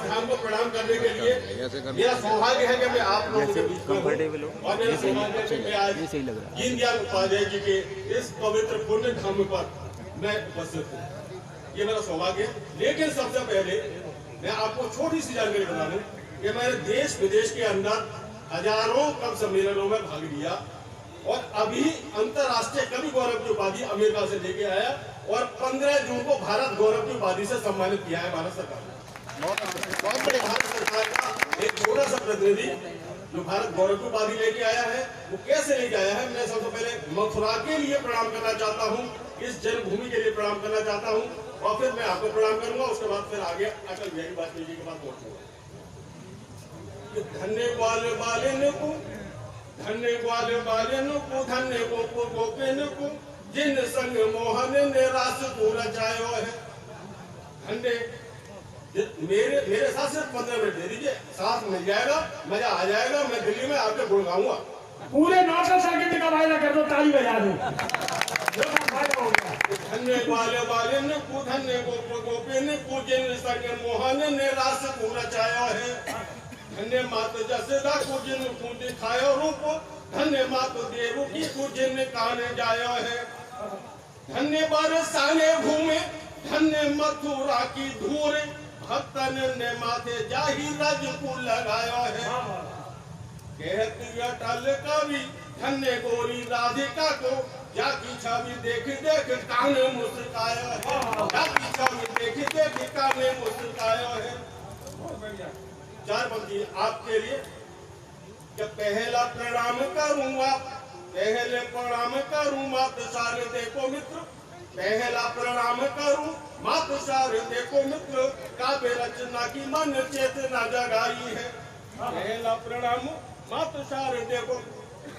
धाम को प्रणाम करने के लिए मेरा सौभाग्य है कि मैं आप लोगों के बीच में हूं और मेरा सौभाग्य है कि मैं आज दीनदयाल उपाध्याय जी के इस पवित्र पुण्य धाम पर मैं उपस्थित हूँ। ये मेरा सौभाग्य है। लेकिन सबसे पहले मैं आपको छोटी सी जानकारी बता दूं कि मैंने देश विदेश के अंदर हजारों कवि सम्मेलनों में भाग लिया और अभी अंतर्राष्ट्रीय कवि गौरव की उपाधि अमेरिका से लेके आया और 15 जून को भारत गौरव की उपाधि से सम्मानित किया है भारत सरकार ने। बहुत बड़े भारत सरकार का एक छोटा सा प्रतिनिधि जो भारत गौरव की उपाधि लेके आया है, वो कैसे लेके आया है। मैं सबसे पहले मथुरा के लिए प्रणाम करना चाहता हूँ, इस जन्मभूमि के लिए प्रणाम करना चाहता हूँ और फिर मैं आपको प्रणाम करूंगा। उसके बाद फिर आगे अटल बिहारी वाजपेयी जी के पास पहुंचूंगा। धन्य ग्वाल बालेन को, धन्य ग्वाल बालेन को, धन्य गोपेन को, जिन संग मोहन ने रास को रचायो है। धन्य मेरे साथ सिर्फ 15 मिनट दे दीजिए, साथ मिल जाएगा, मजा आ जाएगा। मैं दिल्ली में आपके गुण गाऊंगा। पूरे 900 सेकंड का वायदा कर दो, ताली बजा दो। धन्य ग्वाल बालेन को, धन्य गोपेन को, जिन संग मोहन ने रास को रचायो है। धन्य मात जसदा को, जिन को दिखायो रूप, धन्य मात देव की को, जिन कान जायो है। धन्य बरसाने घूमे, धन्य मथुरा की धूर, भक्तन ने माथे जाहि रज को लगायो है। कहती अटल कवि धन्य गोरी राधिका को, जाकी छवि देख देख कान मुस्कायो है। जाकी छवि देख देख कान मुस्कायो है। चार पंक्ति आपके लिए। जब पहला प्रणाम करूंगा, पहले प्रणाम करूं मात शारदे को मित्र, पहला प्रणाम करूं मात शारदे को मित्र, काव्य रचना की मन चेतना जगाई है। पहला प्रणाम मात शारदे को,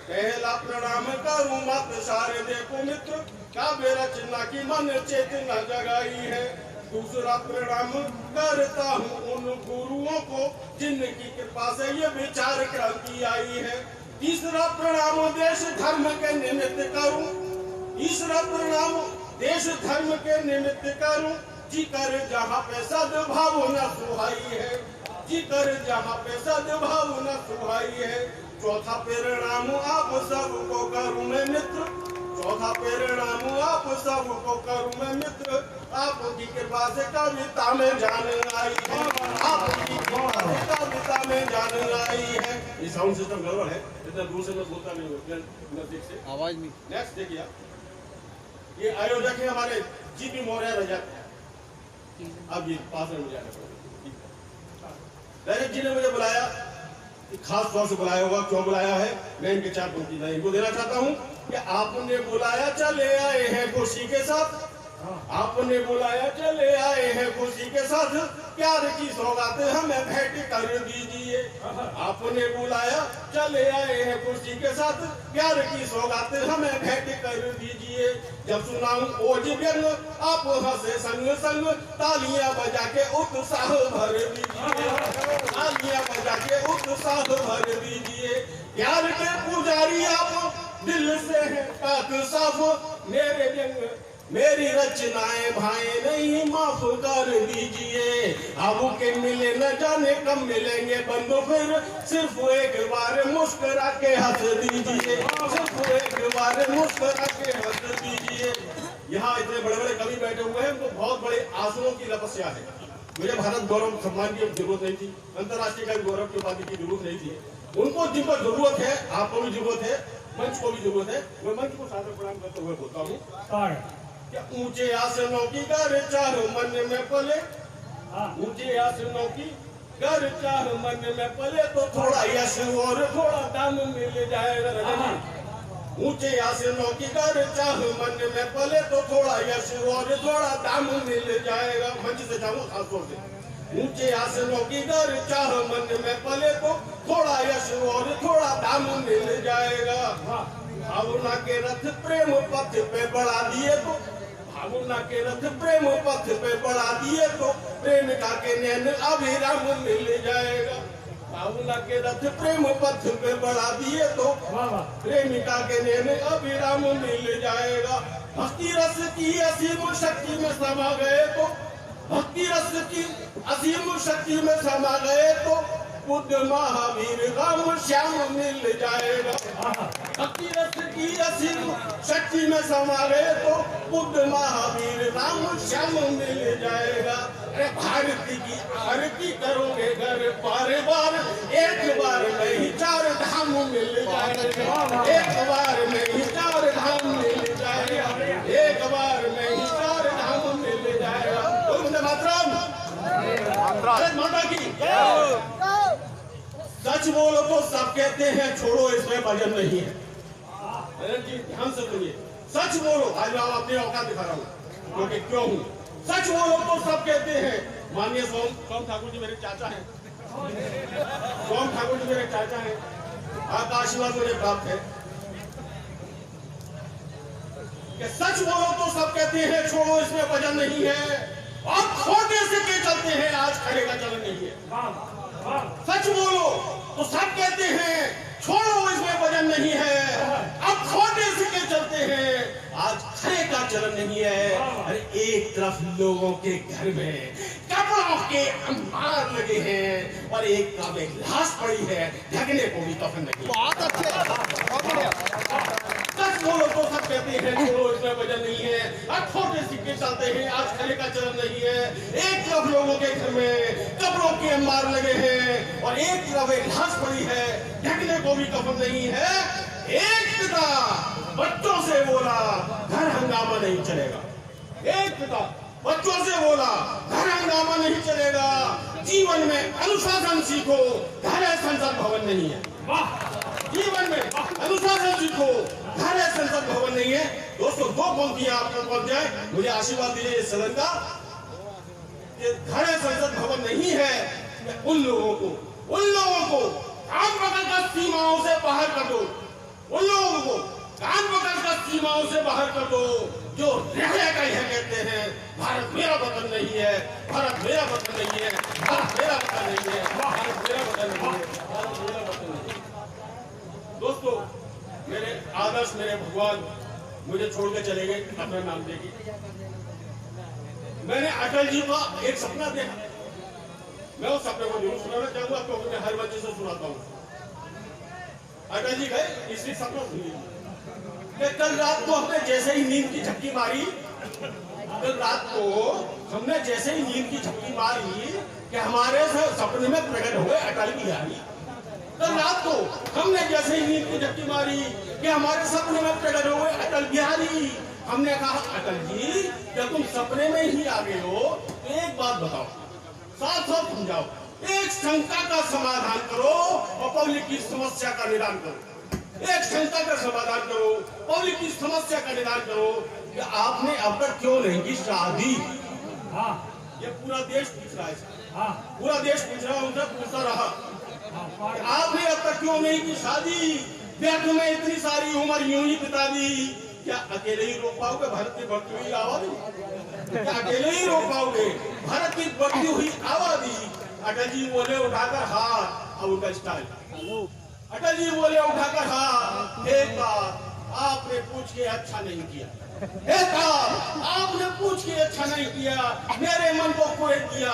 पहला प्रणाम करूं मात शारदे को मित्र, काव्य रचना की मन चेतना जगाई है। दूसरा प्रणाम करता हूँ उन गुरुओं को, जिनकी कृपा से ये विचार क्रांति आई है। तीसरा प्रणाम देश धर्म के निमित्त करूं, तीसरा प्रणाम देश धर्म के निमित्त करूं, जी कर जहाँ पे सद्भावना सुहाई है, जी कर जहाँ पे सद्भावना सुहाई है। चौथा प्रणाम आप सबको करूं मैं मित्र, चौथा परिणाम आप सबको करूं मैं मित्र, आपकी कृपा से कविता में जान आई है, आपकी कृपा से कविता में जान आई है। ये साउंड सिस्टम गड़बड़ है, इतना दूर से मैं बोलता नहीं हूँ, नजदीक से आवाज नहीं। नेक्स्ट देखिए, ये आयोजक है हमारे जीपी मौर्य रजक। अब ये पास में मुझे रजक जी ने मुझे बुलाया, खास तौर से बुलाया होगा। क्यों बुलाया है, मैं इनके 4 पंक्ति मैं इनको देना चाहता हूँ कि आपने बुलाया चले आए हैं खुशी के साथ, आपने बुलाया चले आए हैं खुशी के साथ, प्यार की सौगात हमें भेंट कर दीजिए। आपने बुलाया चले आए हैं खुशी के साथ, प्यार की सौगात हमें भेंट कर दीजिए। जब सुनाऊं ओज व्यंग आप हंसे संग संग, तालियां बजा के उत्साह भर दीजिए, तालियां बजा के उत्साह भर दीजिए। प्यार के पुजारी आप दिल से हैं पाक साफ, मेरे व्यंग मेरी रचनाएं भाई नहीं माफ कर दीजिए। अब के मिले न जाने कब मिलेंगे बंधु फिर, सिर्फ एक बार मुस्कुरा के हंस दीजिए, सिर्फ एक बार मुस्कुरा के हंस दीजिए। यहाँ इतने बड़े बड़े कवि बैठे हुए हैं, उनको बहुत बड़े आंसुओं की तपस्या है। मुझे भारत गौरव सम्मान की जरूरत नहीं थी, अंतर्राष्ट्रीय कवि गौरव की उपाधि की जरूरत नहीं थी। उनको जिनको जरूरत है, आपको भी जरूरत है, मंच को भी जरूरत है। मैं मंच को सादर प्रणाम करते हुए बोलता हूँ, ऊंचे आसनों की गर चाह मन में पले, ऊंचे आसनों की गर चाह मन में पले, तो थोड़ा यश और थोड़ा दाम मिल जाएगा। ऊंचे आसनों की गर चाह मन में पले, तो थोड़ा यश और थोड़ा दाम मिल जाएगा। मंच से चाहूँ खास तौर से, ऊंचे आसनों की गर चाह मन में पले, तो थोड़ा यश और थोड़ा दाम मिल जाएगा। भावना के रथ प्रेम पथ पे बढ़ा दिए तो, भावना के रथ प्रेम पथ पे बढ़ा दिए तो, प्रेमिका के नैन अभिराम मिल जाएगा। भावना के रथ प्रेम पथ पे बढ़ा दिए तो, प्रेमिका के नैन अभिराम मिल जाएगा। भक्ति रस की असीम शक्ति में समा गए तो, भक्ति रस की असीम शक्ति में समा गए तो बुद्ध महावीर राम श्याम मिल जाएगा। भक्ति रस की असीम शक्ति में समा गए तो बुद्ध महावीर राम श्याम मिल जाएगा। अरे भारती की आरती करोगे घर बार बार, एक बार नहीं 4 धाम मिल जाएगा। एक बार नहीं 4 धाम मिल जाएगा। एक बार नहीं 4 धाम मिल जाएगा। वंदे मातरम। भारत माता की सच बोलो तो सब कहते हैं छोड़ो इसमें वजन नहीं है। अरे जी ध्यान से सुनिए, सच बोलो। आज मैं अपनी औकात दिखा रहा हूँ क्योंकि क्यों हूँ। सच बोलो तो सब कहते हैं। माननीय सोम ठाकुर जी मेरे चाचा हैं। सोम ठाकुर जी मेरे चाचा हैं। आपका आशीर्वाद मुझे प्राप्त है कि सच बोलो तो सब कहते हैं छोड़ो इसमें वजन नहीं है। अब खोटे सिक्के चलते हैं, आज खड़े का चलन नहीं है। सच बोलो तो सब कहते हैं छोड़ो इसमें वजन नहीं है। अब खोटे सिक्के चलते हैं, आज खरे का चलन नहीं है। अरे एक तरफ लोगों के घर में कपड़ों के अंबार लगे हैं और एक तरफ एक लाश पड़ी है, ढकने को भी कफन नहीं। बहुत अच्छे। सच बोलो तो सब कहते हैं छोड़ो इसमें वजन नहीं है। अब खोटे सिक्के चलते हैं, आज खरे का चलन नहीं है। एक तरफ लोगों के घर में कपड़ों के अंबार लगे हैं और एक तरफ एक लाश पड़ी है, ढकने को भी कफन नहीं है। एक पिता बच्चों से बोला घर हंगामा नहीं चलेगा। एक पिता बच्चों से बोला घर हंगामा नहीं चलेगा। जीवन में अनुशासन सीखो, घर है संसद भवन नहीं है। जीवन में अनुशासन सीखो, घर है संसद भवन नहीं है। दोस्तों 2 पंक्तियां आपको पहुंच जाए, मुझे आशीर्वाद दीजिए इस सदन का। घर है संसद भवन नहीं है। उन लोगों को कान पकड़कर सीमाओं से बाहर कर दो। उन लोगों को कान पकड़कर सीमाओं से बाहर कर दो जो रह गए हैं, कहते हैं भारत मेरा वतन नहीं है, भारत मेरा वतन नहीं है, भारत मेरा वतन नहीं है, भारत मेरा वतन नहीं है, भारत मेरा वतन नहीं है। दोस्तों मेरे आदर्श, मेरे भगवान मुझे छोड़ के चले गए अपना नाम देगी। मैंने अटल जी का एक सपना देखा। मैं उस सपने को जरूर सुनाना चाहूंगा क्योंकि मैं हर बच्चे से सुनाता हूँ। अटल जी गए, इसलिए सपना सुनिए। कल रात को हमने जैसे ही नींद की झपकी मारी, कल रात को हमने जैसे ही नींद की झपकी मारी कि हमारे सपने में प्रकट हुए अटल बिहारी। कल रात को हमने जैसे ही नींद की झपकी मारी कि हमारे सपने में प्रकट हुए अटल बिहारी। हमने कहा अटल जी जब तुम सपने में ही आ गए हो तो एक बात बताओ, साफ साफ समझाओ, एक शंका का समाधान करो और पब्लिक की समस्या का निदान करो। एक शंका का समाधान करो, पब्लिक की समस्या का निदान करो कि आपने अब तक क्यों नहीं की शादी। ये पूरा देश पूछ रहा है, पूरा देश पूछ रहा है, उनसे पूछता रहा आपने अब तक क्यों नहीं की शादी। व्यर्थ में इतनी सारी उम्र यूं ही बिता दी। क्या अकेले ही रोक पाओगे भारत की बढ़ती हुई आबादी? क्या अकेले ही रोक पाओगे भारत की बढ़ती हुई आबादी? अटल जी बोले उठाकर हाथ, अब उनका स्टाइल। अटल जी बोले उठाकर हाथ, एक बार आपने पूछ के अच्छा नहीं किया, एक बार आपने पूछ के अच्छा नहीं किया, मेरे मन को खोए दिया।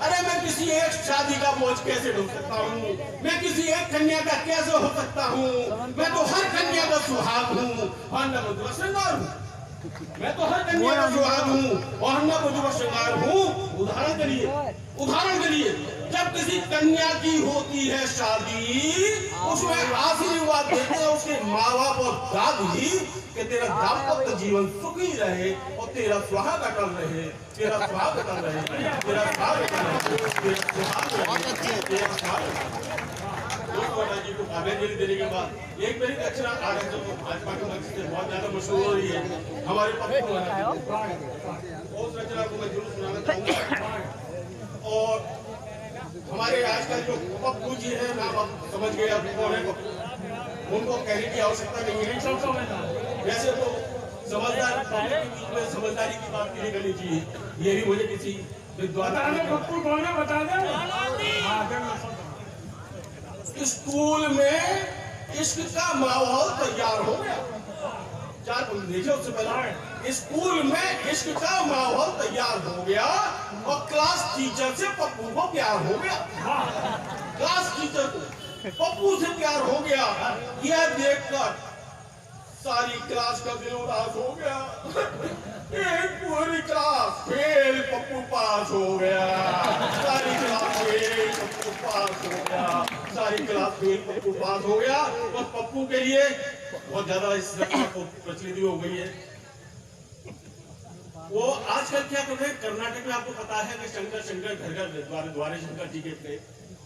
अरे मैं किसी एक शादी का बोझ कैसे ढो सकता हूँ? मैं किसी एक कन्या का कैसे हो सकता हूँ? मैं तो हर कन्या का सुहाग हूँ और न मधुर श्रृंगार हूँ। मैं तो हर कन्या का सुहाग हूँ और न मधुर श्रृंगार हूँ। उदाहरण के लिए जब किसी कन्या की होती है शादी, उसमें आशीर्वाद देते हैं उसके माँ बाप और दादी कि तेरा दाम्पत्य जीवन सुखी रहे और तेरा सुहाग अटल रहे, तेरा सुहाग अटल रहे, तेरा सुहाग अटल रहे, तेरा सुहाग रहे, तेरा सुहाग रहे। जी को काव्यांजलि देने के बाद एक मेरी दक्षिणा भाजपा के मंच से बहुत ज्यादा मशहूर हो रही है हमारे पक्ष उस रचना को मैं जरूर सुनाना चाहूंगा। और हमारे आजकल जो पप्पू जी है, नाम आप समझ गए आप कौन है, उनको कहने की आवश्यकता नहीं है। वैसे तो समझदारी की बात नहीं करनी चाहिए, ये भी मुझे किसी विद्वान पप्पू कौन है बता दे। स्कूल में इश्क का माहौल तैयार हो गया। 4 देखे उससे पहले स्कूल में इश्क का माहौल तैयार हो गया और क्लास टीचर से पप्पू को प्यार हो गया। क्लास टीचर को पप्पू से प्यार हो गया। यह देखकर सारी क्लास का दिल उदास हो गया। एक पूरी क्लास फेल, पप्पू पास हो गया। सारी क्लास फेल, पप्पू पास हो गया। सारी क्लास फेल, पप्पू पास हो गया। और पप्पू के लिए बहुत ज्यादा इस रचना को प्रचलित हो गई है। वो आजकल क्या करते हैं, कर्नाटक में आपको पता है कि शंकर घर घर द्वारे शंकर जी के थे।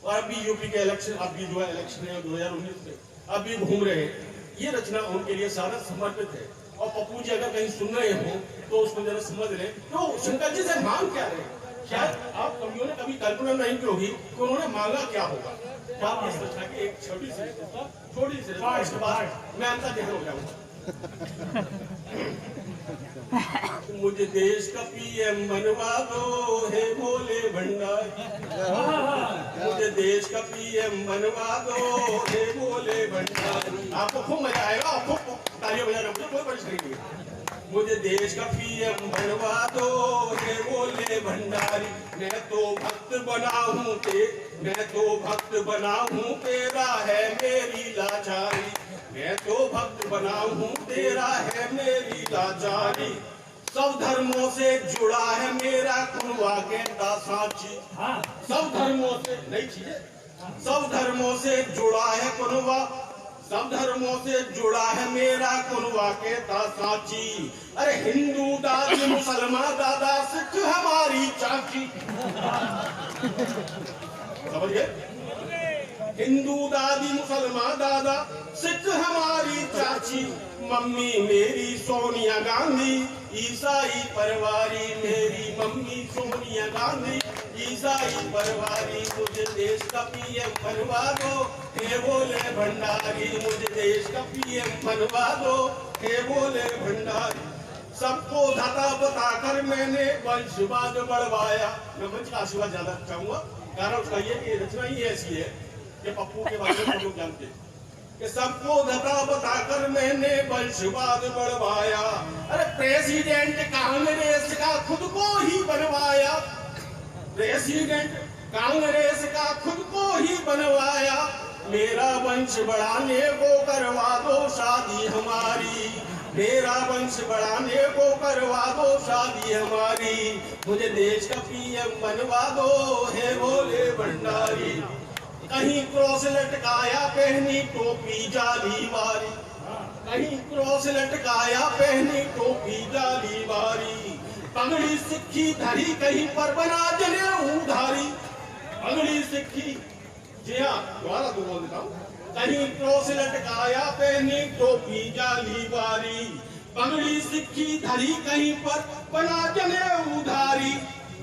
और अभी यूपी के इलेक्शन, अभी जो है इलेक्शन है 2019 में, अभी घूम रहे हैं। ये रचना उनके लिए सारा समर्पित है। और पप्पू जी अगर कहीं सुन रहे हो तो उसको जरा समझ लें, तो शंकर जी से मांग क्या रहे। शायद आप कवियों ने कभी कल्पना नहीं की होगी कि उन्होंने मांगा क्या होगा। आप इस रचना की एक छोटी सी इसके बाद मैं अंतर ध्यान हो जाऊंगा। मुझे देश का पीएम बनवा दो हे भोले भंडारी। मुझे देश का पीएम बनवा दो हे भोले भंडारी। आपको खूब मजा आएगा, आपको तालियां बजाना, मुझे कोई परेशानी नहीं है। मुझे देश का पीएम बनवा दो हे भोले भंडारी। मैं तो भक्त बना हूँ मैं तो भक्त बना हूँ, तेरा है मेरी लाचारी। मैं तो भक्त बना हूँ, तेरा है मेरी लाचारी। सब धर्मों से जुड़ा है मेरा कुनवा कहता साची। सब धर्मों से नई चीजें, सब धर्मों से जुड़ा है कुनवा, सब धर्मों से जुड़ा है मेरा कुनवा कहता साची। अरे हिंदू दादी, मुसलमान दादा, सिख हमारी चाची। समझ गए? हिंदू दादी, मुसलमान दादा, सिख हमारी चाची। मम्मी मेरी सोनिया गांधी, ईसाई परवारी। मेरी मम्मी सोनिया गांधी, ईसाई परवारी। मुझे देश का पीएम बनवा दो हे भोले भंडारी। मुझे देश का पीएम बनवा दो हे भोले भंडारी। सबको धाता बताकर मैंने वंशवाद बढ़वाया। मैं वंश का आशीर्वाद ज्यादा चाहूंगा, कारण उसका ये रचना ही ऐसी है कि पप्पू के बारे में लोग जानते हैं कि सबको धता बताकर मैंने वंशवाद बढ़वाया। अरे प्रेसिडेंट कांग्रेस का खुद को ही बनवाया। प्रेसिडेंट कांग्रेस का खुद को ही बनवाया। मेरा वंश बढ़ाने को करवा दो शादी हमारी। मेरा वंश बढ़ाने को करवा दो शादी हमारी। मुझे देश का पीएम बनवा दो हे भोले भंडारी। कहीं क्रॉस लटकाया पहनी टोपी जाली वाली। कहीं क्रॉस लटकाया पहनी टोपी जाली वाली। पगड़ी सिक्खी धरी कहीं पर बना जनेऊ धारी। पगड़ी सिक्खी, जी हाँ दोबारा तो बोल देता हूँ। कहीं क्रॉस लटकाया पहनी टोपी जाली वाली। पगड़ी सिक्खी धरी कहीं पर बना जनेऊ धारी।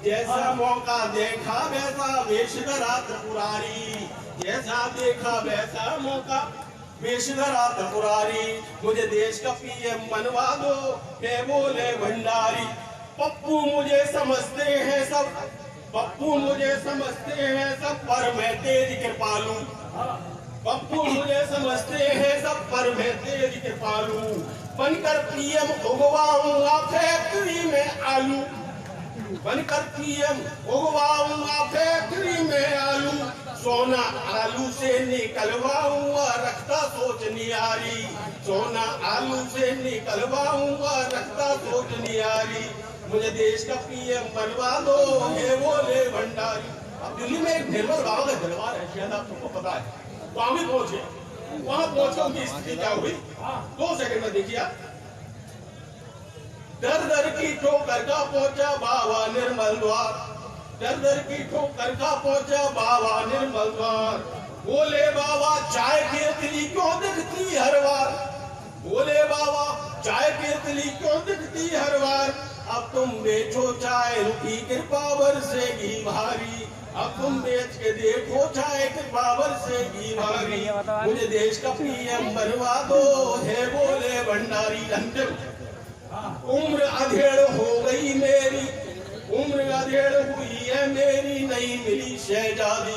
जैसा मौका देखा वैसा वेश धरा त्रिपुरारी। जैसा देखा वैसा मौका वेश धरा त्रिपुरारी। मुझे देश का पीएम बनवा दो हे भोले भंडारी। पप्पू मुझे समझते हैं सब, पप्पू मुझे समझते हैं सब, पर मैं तेरी कृपालू। पप्पू मुझे समझते हैं सब, पर मैं तेरी कृपालू। बनकर पीएम उगवाऊंगा फैक्ट्री में आलू। बनकर पीएम उगवाऊंगा फैक्ट्री में आलू। सोना आलू से निकलवाऊंगा रखता सोच नियारी। सोना आलू से निकलवाऊंगा रखता सोच नियारी। मुझे देश का पीएम बनवा दो हे भोले भंडारी। अब दिल्ली में एक निर्मल बाबा का दरबार है, शायद आपको पता है। वहां भी पहुंचे, वहां पहुंचकर उनकी स्थिति क्या हुई 2 सेकंड में देखिए। दर दर की ठोकर का पहुंचा बाबा निर्मल द्वार। दर दर की ठोकर का पहुंचा बाबा निर्मल द्वार। बोले बाबा चाय केतली क्यों दिखती हर बार। बोले बाबा चाय केतली क्यों दिखती हर बार। अब तुम बेचो चाय रुकी कृपा बरसेगी भारी। अब तुम बेच के देखो चाय कृपा बरसेगी भारी। मुझे देश का पीएम बनवा दो हे भोले भंडारी। अंतिम उम्र अधेड़ हो गई मेरी, उम्र अधेड़ हुई है मेरी, नहीं मिली शहजादी।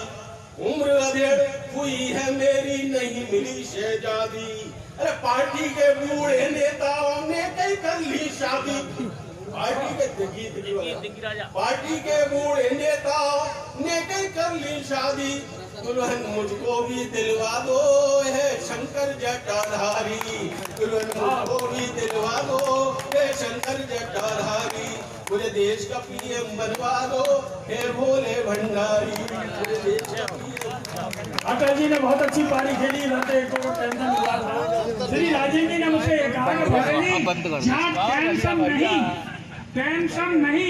उम्र अधेड़ हुई है मेरी, नहीं मिली शहजादी। अरे पार्टी के बूढ़े नेताओं ने कई कर ली शादी। पार्टी के बूढ़े नेताओं ने कई कर ली शादी। दुल्हन मुझको भी दिलवा दो है शंकर जटाधारी। दुल्हन मुझको भी दिलवा दो है शंकर जटाधारी। मुझे देश का पीएम बनवा दो हे भोले भंडारी। मुझे देश का अटल जी ने बहुत अच्छी पारी खेली, रहते को टेंशन हुआ था। श्री राजेंद्र जी ने मुझसे कहा कि भैया जी, जहाँ टेंशन नहीं